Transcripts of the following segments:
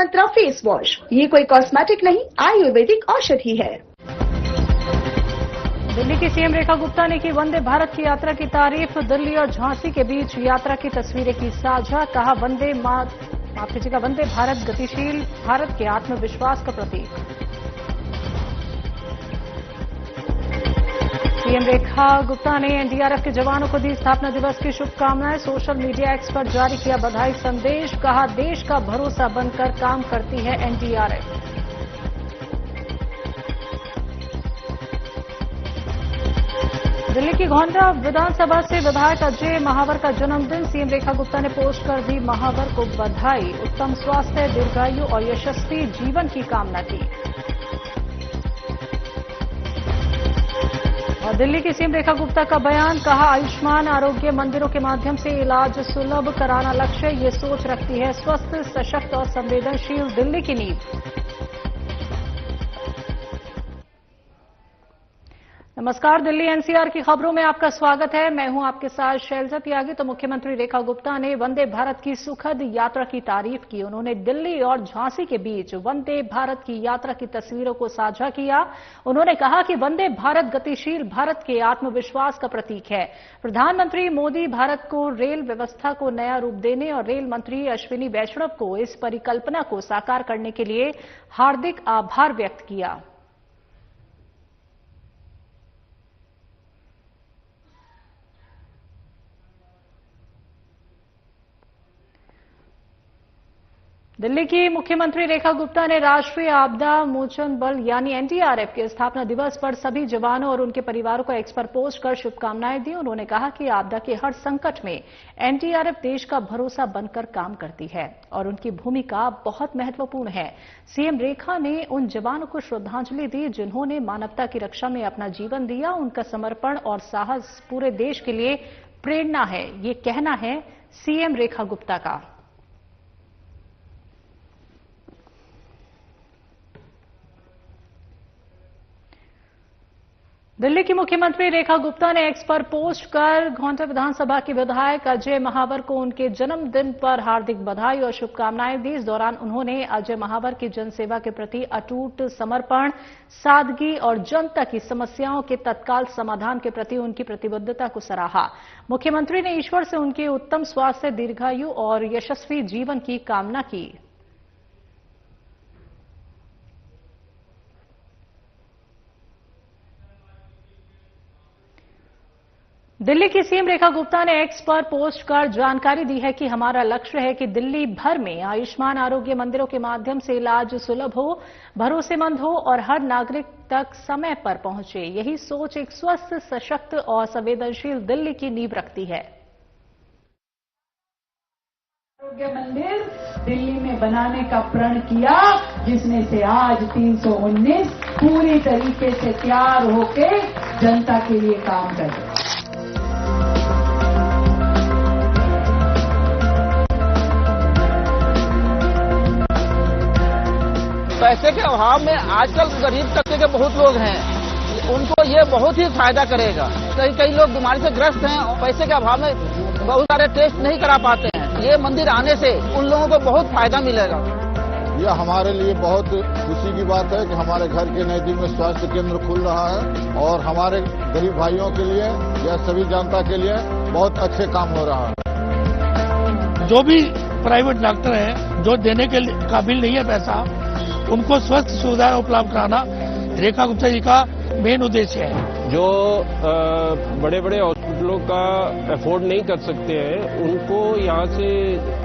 मंत्रा face wash. ये कोई cosmetic नहीं, आयुर्वेदिक औषधि है। दिल्ली की सीएम रेखा गुप्ता ने की वंदे भारत की यात्रा की तारीफ। दिल्ली और झांसी के बीच यात्रा की तस्वीरें की साझा। कहा वंदे भारत गतिशील भारत के आत्मविश्वास का प्रतीक। सीएम रेखा गुप्ता ने एनडीआरएफ के जवानों को दी स्थापना दिवस की शुभकामनाएं। सोशल मीडिया एक्स पर जारी किया बधाई संदेश। कहा देश का भरोसा बनकर काम करती है एनडीआरएफ। दिल्ली की गोंडा विधानसभा से विधायक अजय महावर का जन्मदिन। सीएम रेखा गुप्ता ने पोस्ट कर दी महावर को बधाई। उत्तम स्वास्थ्य, दीर्घायु और यशस्वी जीवन की कामना की। और दिल्ली की सीएम रेखा गुप्ता का बयान। कहा आयुष्मान आरोग्य मंदिरों के माध्यम से इलाज सुलभ कराना लक्ष्य। ये सोच रखती है स्वस्थ, सशक्त और संवेदनशील दिल्ली की नींव। नमस्कार, दिल्ली एनसीआर की खबरों में आपका स्वागत है। मैं हूं आपके साथ शैलजा त्यागी। तो मुख्यमंत्री रेखा गुप्ता ने वंदे भारत की सुखद यात्रा की तारीफ की। उन्होंने दिल्ली और झांसी के बीच वंदे भारत की यात्रा की तस्वीरों को साझा किया। उन्होंने कहा कि वंदे भारत गतिशील भारत के आत्मविश्वास का प्रतीक है। प्रधानमंत्री मोदी भारत को रेल व्यवस्था को नया रूप देने और रेल मंत्री अश्विनी वैष्णव को इस परिकल्पना को साकार करने के लिए हार्दिक आभार व्यक्त किया। दिल्ली की मुख्यमंत्री रेखा गुप्ता ने राष्ट्रीय आपदा मोचन बल यानी एनडीआरएफ के स्थापना दिवस पर सभी जवानों और उनके परिवारों को एक्स पर पोस्ट कर शुभकामनाएं दी। उन्होंने कहा कि आपदा के हर संकट में एनडीआरएफ देश का भरोसा बनकर काम करती है और उनकी भूमिका बहुत महत्वपूर्ण है। सीएम रेखा ने उन जवानों को श्रद्धांजलि दी जिन्होंने मानवता की रक्षा में अपना जीवन दिया। उनका समर्पण और साहस पूरे देश के लिए प्रेरणा है, ये कहना है सीएम रेखा गुप्ता का। दिल्ली की मुख्यमंत्री रेखा गुप्ता ने एक्स पर पोस्ट कर गोंडा विधानसभा के विधायक अजय महावर को उनके जन्मदिन पर हार्दिक बधाई और शुभकामनाएं दी। इस दौरान उन्होंने अजय महावर की जनसेवा के प्रति अटूट समर्पण, सादगी और जनता की समस्याओं के तत्काल समाधान के प्रति उनकी प्रतिबद्धता को सराहा। मुख्यमंत्री ने ईश्वर से उनके उत्तम स्वास्थ्य, दीर्घायु और यशस्वी जीवन की कामना की। दिल्ली की सीएम रेखा गुप्ता ने एक्स पर पोस्ट कर जानकारी दी है कि हमारा लक्ष्य है कि दिल्ली भर में आयुष्मान आरोग्य मंदिरों के माध्यम से इलाज सुलभ हो, भरोसेमंद हो और हर नागरिक तक समय पर पहुंचे। यही सोच एक स्वस्थ, सशक्त और संवेदनशील दिल्ली की नींव रखती है। आरोग्य मंदिर दिल्ली में बनाने का प्रण किया, जिसमें से आज 319 पूरी तरीके से तैयार होके जनता के लिए काम कर रहे हैं। पैसे के अभाव में आजकल गरीब तबके के बहुत लोग हैं, उनको ये बहुत ही फायदा करेगा। कई लोग बीमारी से ग्रस्त हैं और पैसे के अभाव में बहुत सारे टेस्ट नहीं करा पाते हैं। ये मंदिर आने से उन लोगों को बहुत फायदा मिलेगा। ये हमारे लिए बहुत खुशी की बात है कि हमारे घर के नजदीक में स्वास्थ्य केंद्र खुल रहा है और हमारे गरीब भाइयों के लिए या सभी जनता के लिए बहुत अच्छे काम हो रहा है। जो भी प्राइवेट डॉक्टर हैं जो देने के काबिल नहीं है पैसा, उनको स्वस्थ सुविधाएं उपलब्ध कराना रेखा गुप्ता जी का मेन उद्देश्य है। जो बड़े बड़े हॉस्पिटलों का अफोर्ड नहीं कर सकते हैं, उनको यहाँ से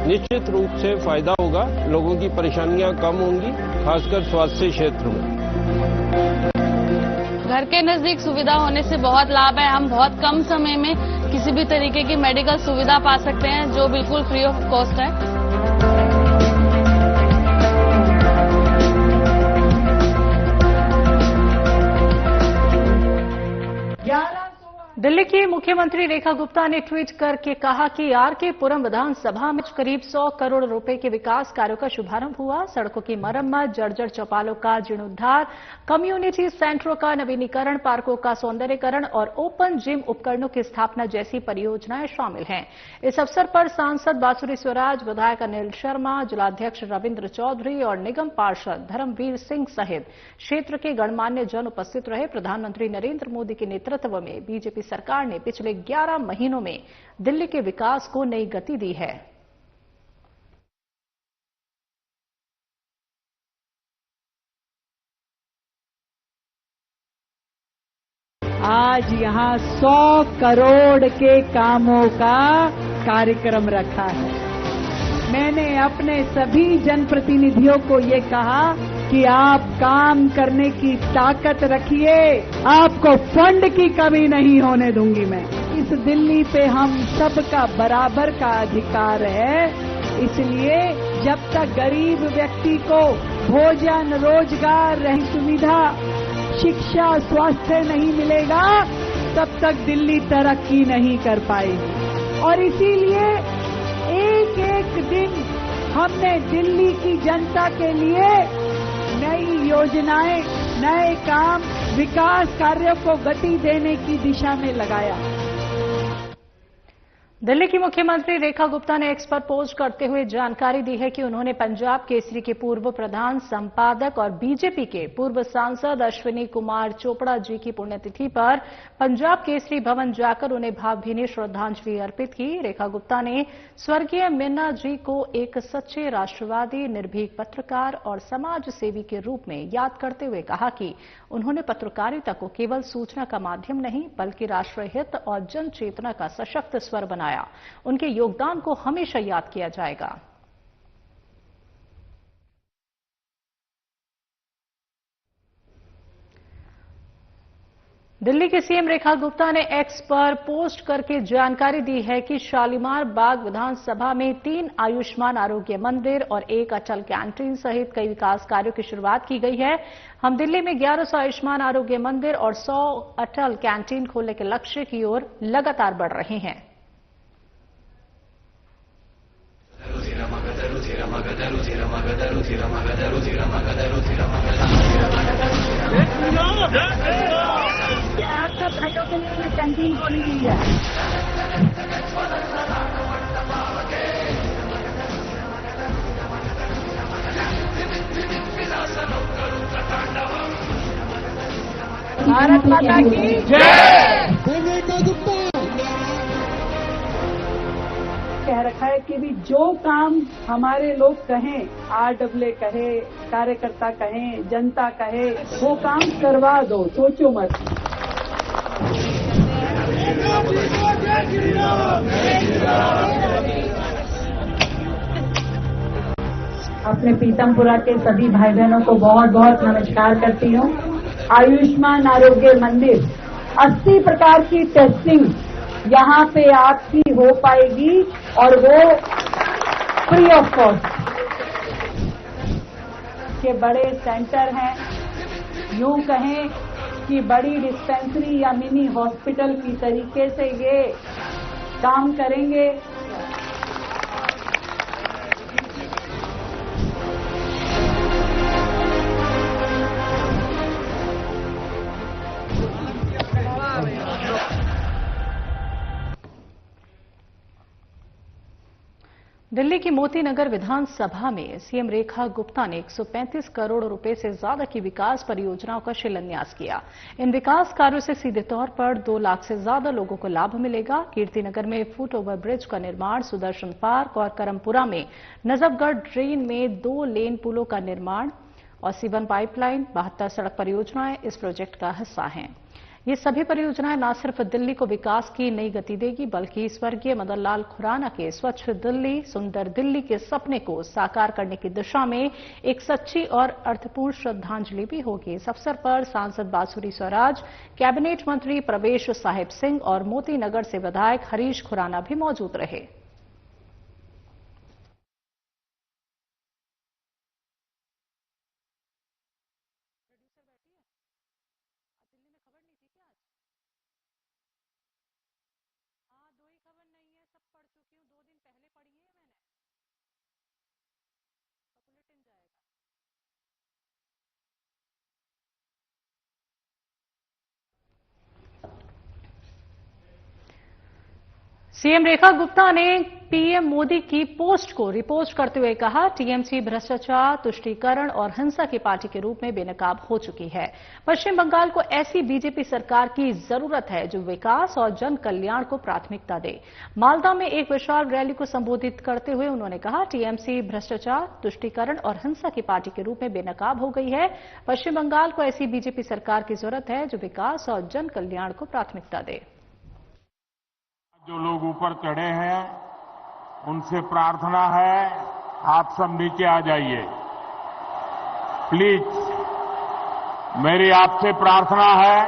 निश्चित रूप से फायदा होगा। लोगों की परेशानियां कम होंगी, खासकर स्वास्थ्य क्षेत्र में। घर के नजदीक सुविधा होने से बहुत लाभ है। हम बहुत कम समय में किसी भी तरीके की मेडिकल सुविधा पा सकते हैं, जो बिल्कुल फ्री ऑफ कॉस्ट है। दिल्ली की मुख्यमंत्री रेखा गुप्ता ने ट्वीट करके कहा कि आरके पुरम विधानसभा में करीब 100 करोड़ रुपए के विकास कार्यों का शुभारंभ हुआ। सड़कों की मरम्मत, जर्जर चौपालों का जीर्णोद्धार, कम्युनिटी सेंटरों का नवीनीकरण, पार्कों का सौंदर्यीकरण और ओपन जिम उपकरणों की स्थापना जैसी परियोजनाएं शामिल हैं। इस अवसर पर सांसद बांसुरी स्वराज, विधायक अनिल शर्मा, जिलाध्यक्ष रविंद्र चौधरी और निगम पार्षद धर्मवीर सिंह सहित क्षेत्र के गणमान्य जन उपस्थित रहे। प्रधानमंत्री नरेंद्र मोदी के नेतृत्व में बीजेपी सरकार ने पिछले 11 महीनों में दिल्ली के विकास को नई गति दी है। आज यहाँ 100 करोड़ के कामों का कार्यक्रम रखा है। मैंने अपने सभी जनप्रतिनिधियों को ये कहा कि आप काम करने की ताकत रखिए, आपको फंड की कमी नहीं होने दूंगी मैं। इस दिल्ली पे हम सबका बराबर का अधिकार है, इसलिए जब तक गरीब व्यक्ति को भोजन, रोजगार, रही सुविधा, शिक्षा, स्वास्थ्य नहीं मिलेगा, तब तक दिल्ली तरक्की नहीं कर पाएगी। और इसीलिए एक एक दिन हमने दिल्ली की जनता के लिए नई योजनाएं, नए काम, विकास कार्यों को गति देने की दिशा में लगाया। दिल्ली की मुख्यमंत्री रेखा गुप्ता ने एक्स पर पोस्ट करते हुए जानकारी दी है कि उन्होंने पंजाब केसरी के पूर्व प्रधान संपादक और बीजेपी के पूर्व सांसद अश्विनी कुमार चोपड़ा जी की पुण्यतिथि पर पंजाब केसरी भवन जाकर उन्हें भावभीनी श्रद्धांजलि अर्पित की। रेखा गुप्ता ने स्वर्गीय मीना जी को एक सच्चे राष्ट्रवादी, निर्भीक पत्रकार और समाज सेवी के रूप में याद करते हुए कहा कि उन्होंने पत्रकारिता को केवल सूचना का माध्यम नहीं बल्कि राष्ट्रहित और जन चेतना का सशक्त स्वर बनाया। उनके योगदान को हमेशा याद किया जाएगा। दिल्ली की सीएम रेखा गुप्ता ने एक्स पर पोस्ट करके जानकारी दी है कि शालीमार बाग विधानसभा में 3 आयुष्मान आरोग्य मंदिर और 1 अटल कैंटीन सहित कई विकास कार्यों की शुरुआत की गई है। हम दिल्ली में 1100 आयुष्मान आरोग्य मंदिर और 100 अटल कैंटीन खोलने के लक्ष्य की ओर लगातार बढ़ रहे हैं। आपका भाइयों के लिए कैंटीन खोली गई है। भारत माता की जय। कह रखा है कि भी जो काम हमारे लोग कहें, आरडब्ल्यू कहे, कार्यकर्ता कहें, जनता कहे, वो काम करवा दो, सोचो मत। अपने पीतमपुरा के सभी भाई बहनों को बहुत बहुत नमस्कार करती हूँ। आयुष्मान आरोग्य मंदिर 80 प्रकार की टेस्टिंग यहाँ पे आपकी हो पाएगी और वो फ्री ऑफ कॉस्ट। के बड़े सेंटर हैं, यूं कहें कि बड़ी डिस्पेंसरी या मिनी हॉस्पिटल की तरीके से ये काम करेंगे। दिल्ली की मोती नगर विधानसभा में सीएम रेखा गुप्ता ने 135 करोड़ रुपए से ज्यादा की विकास परियोजनाओं का शिलान्यास किया। इन विकास कार्यों से सीधे तौर पर 2 लाख से ज्यादा लोगों को लाभ मिलेगा। कीर्तिनगर में फुट ओवर ब्रिज का निर्माण, सुदर्शन पार्क और करमपुरा में नजफगढ़ ड्रेन में 2 लेन पुलों का निर्माण और सीवन पाइपलाइन, 72 सड़क परियोजनाएं इस प्रोजेक्ट का हिस्सा हैं। ये सभी परियोजनाएं न सिर्फ दिल्ली को विकास की नई गति देगी बल्कि स्वर्गीय मदन लाल खुराना के स्वच्छ दिल्ली, सुंदर दिल्ली के सपने को साकार करने की दिशा में एक सच्ची और अर्थपूर्ण श्रद्धांजलि भी होगी। इस अवसर पर सांसद बांसुरी स्वराज, कैबिनेट मंत्री प्रवेश साहिब सिंह और मोती नगर से विधायक हरीश खुराना भी मौजूद रहे। सीएम रेखा गुप्ता ने पीएम मोदी की पोस्ट को रिपोस्ट करते हुए कहा, टीएमसी भ्रष्टाचार, तुष्टीकरण और हिंसा की पार्टी के रूप में बेनकाब हो चुकी है। पश्चिम बंगाल को ऐसी बीजेपी सरकार की जरूरत है जो विकास और जन कल्याण को प्राथमिकता दे। मालदा में एक विशाल रैली को संबोधित करते हुए उन्होंने कहा, टीएमसी भ्रष्टाचार, तुष्टीकरण और हिंसा की पार्टी के रूप में बेनकाब हो गई है। पश्चिम बंगाल को ऐसी बीजेपी सरकार की जरूरत है जो विकास और जन कल्याण को प्राथमिकता दे। जो लोग ऊपर चढ़े हैं उनसे प्रार्थना है, आप सब नीचे आ जाइए प्लीज। मेरी आपसे प्रार्थना है,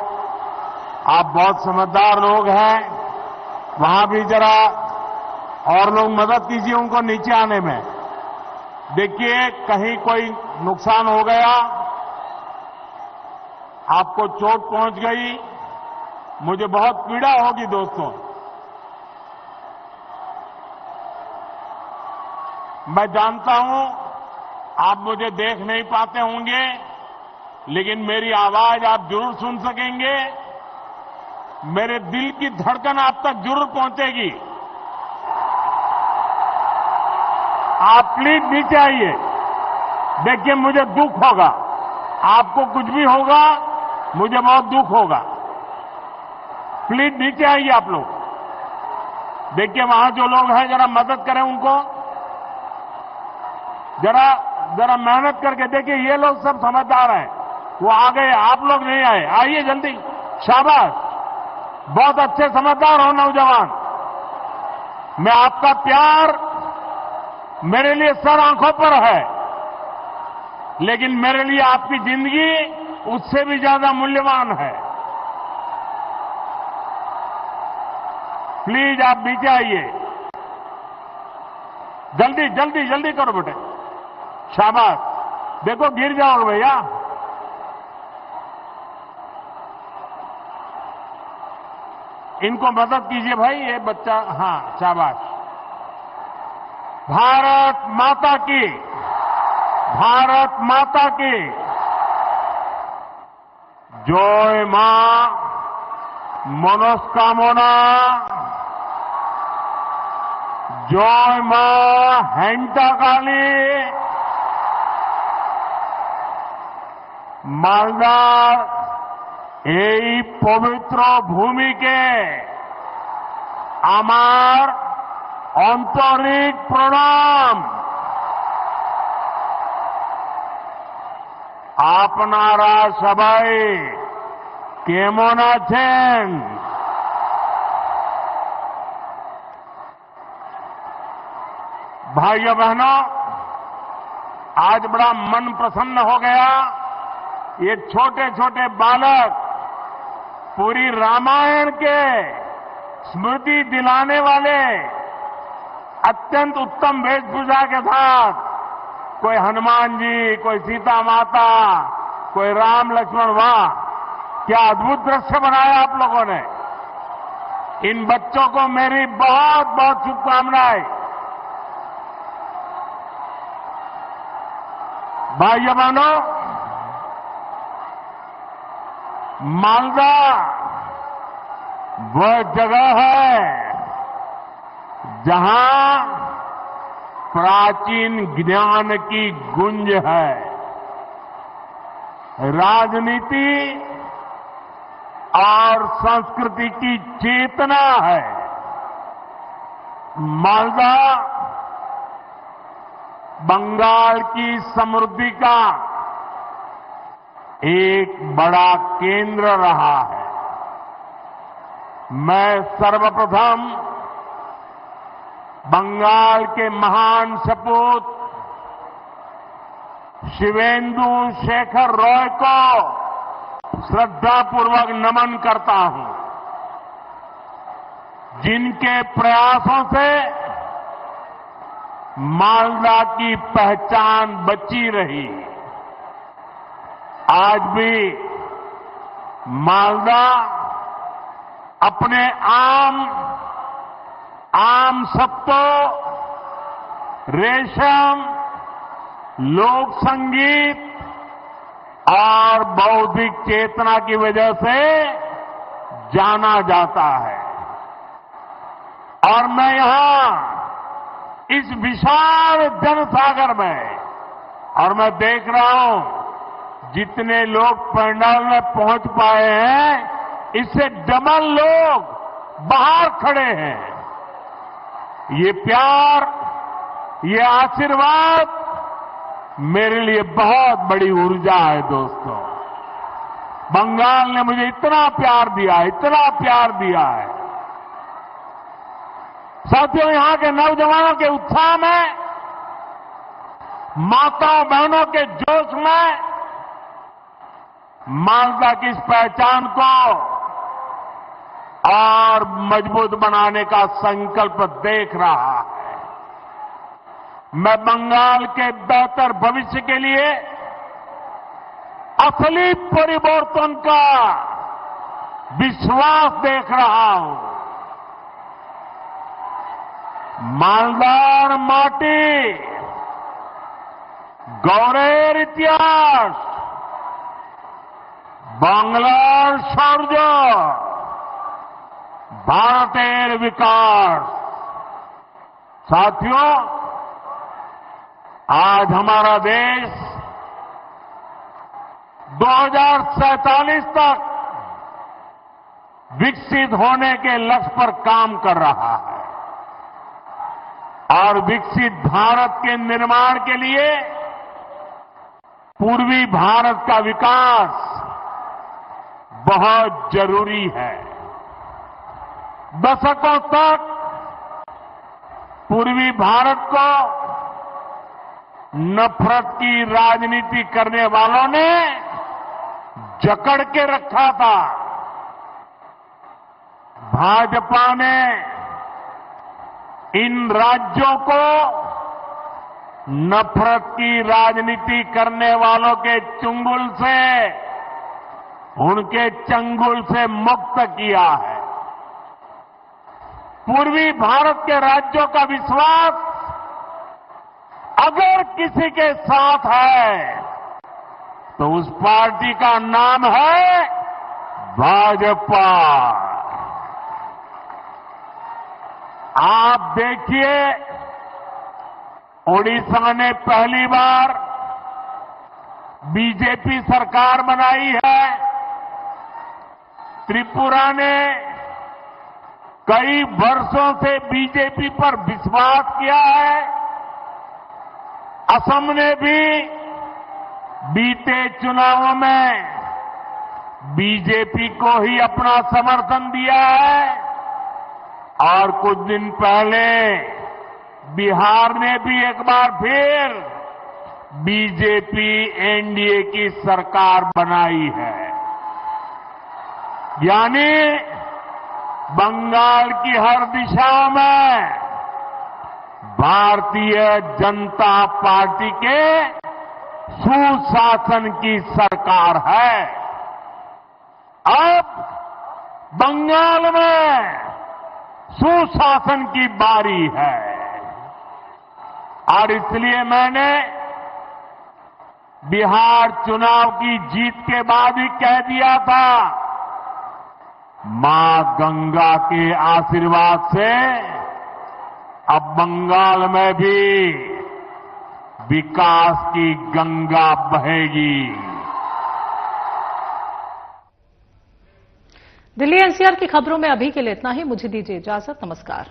आप बहुत समझदार लोग हैं, वहां भी जरा और लोग मदद कीजिए उनको नीचे आने में। देखिए कहीं कोई नुकसान हो गया, आपको चोट पहुंच गई, मुझे बहुत पीड़ा होगी दोस्तों। मैं जानता हूं आप मुझे देख नहीं पाते होंगे, लेकिन मेरी आवाज आप जरूर सुन सकेंगे, मेरे दिल की धड़कन आप तक जरूर पहुंचेगी। आप प्लीज नीचे आइए। देखिए मुझे दुख होगा, आपको कुछ भी होगा, मुझे बहुत दुख होगा। प्लीज नीचे आइए आप लोग। देखिए वहां जो लोग हैं जरा मदद करें उनको, जरा मेहनत करके। देखिए ये लोग सब समझदार हैं, वो आ गए, आप लोग नहीं आए, आइए जल्दी। शाबाश, बहुत अच्छे समझदार हो नौजवान। मैं आपका प्यार मेरे लिए सर आंखों पर है, लेकिन मेरे लिए आपकी जिंदगी उससे भी ज्यादा मूल्यवान है। प्लीज आप नीचे आइए, जल्दी जल्दी जल्दी करो बेटे। शाबाश, देखो गिर जाओगे भैया। इनको मदद कीजिए भाई, ये बच्चा, हाँ शाबाश। भारत माता की, भारत माता की जय। मां मनस्कामना, जय मां हेंटा काली। মালদার এই পবিত্র ভূমিকে আমার আন্তরিক প্রণাম। আপনারা সবাই কেমন আছেন? भाइयों बहनों, आज बड़ा मन प्रसन्न हो गया। ये छोटे छोटे बालक पूरी रामायण के स्मृति दिलाने वाले अत्यंत उत्तम वेशभूषा के साथ, कोई हनुमान जी, कोई सीता माता, कोई राम लक्ष्मण, वाह क्या अद्भुत दृश्य बनाया आप लोगों ने। इन बच्चों को मेरी बहुत बहुत शुभकामनाएं। भाइयों बहनों, मालदा वह जगह है जहां प्राचीन ज्ञान की गुंज है, राजनीति और संस्कृति की चेतना है। मालदा बंगाल की समृद्धि का एक बड़ा केंद्र रहा है। मैं सर्वप्रथम बंगाल के महान सपूत शिवेंदु शेखर रॉय को श्रद्धापूर्वक नमन करता हूं, जिनके प्रयासों से मालदा की पहचान बची रही। आज भी मालदा अपने आम सत्तों, रेशम, लोक संगीत और बौद्धिक चेतना की वजह से जाना जाता है और मैं यहां इस विशाल जनसागर में, और मैं देख रहा हूं जितने लोग पंडाल में पहुंच पाए हैं, इससे डबल लोग बाहर खड़े हैं। ये प्यार, ये आशीर्वाद मेरे लिए बहुत बड़ी ऊर्जा है दोस्तों। बंगाल ने मुझे इतना प्यार दिया, इतना प्यार दिया है। साथियों, यहां के नौजवानों के उत्साह में, माताओं बहनों के जोश में मालदा की इस पहचान को और मजबूत बनाने का संकल्प देख रहा है। मैं बंगाल के बेहतर भविष्य के लिए असली परिवर्तन का विश्वास देख रहा हूं। मालदार माटी, गौरेर इतिहास, बांग्लार शौर्य, भारतेर विकास। साथियों, आज हमारा देश 2047 तक विकसित होने के लक्ष्य पर काम कर रहा है और विकसित भारत के निर्माण के लिए पूर्वी भारत का विकास बहुत जरूरी है। दशकों तक पूर्वी भारत को नफरत की राजनीति करने वालों ने जकड़ के रखा था। भाजपा ने इन राज्यों को नफरत की राजनीति करने वालों के चंगुल से, उनके चंगुल से मुक्त किया है। पूर्वी भारत के राज्यों का विश्वास अगर किसी के साथ है तो उस पार्टी का नाम है भाजपा। आप देखिए, ओडिशा ने पहली बार बीजेपी सरकार बनाई है। त्रिपुरा ने कई वर्षों से बीजेपी पर विश्वास किया है। असम ने भी बीते चुनावों में बीजेपी को ही अपना समर्थन दिया है और कुछ दिन पहले बिहार ने भी एक बार फिर बीजेपी एनडीए की सरकार बनाई है। यानी बंगाल की हर दिशा में भारतीय जनता पार्टी के सुशासन की सरकार है। अब बंगाल में सुशासन की बारी है और इसलिए मैंने बिहार चुनाव की जीत के बाद ही कह दिया था, मां गंगा के आशीर्वाद से अब बंगाल में भी विकास की गंगा बहेगी। दिल्ली एनसीआर की खबरों में अभी के लिए इतना ही। मुझे दीजिए इजाजत। नमस्कार।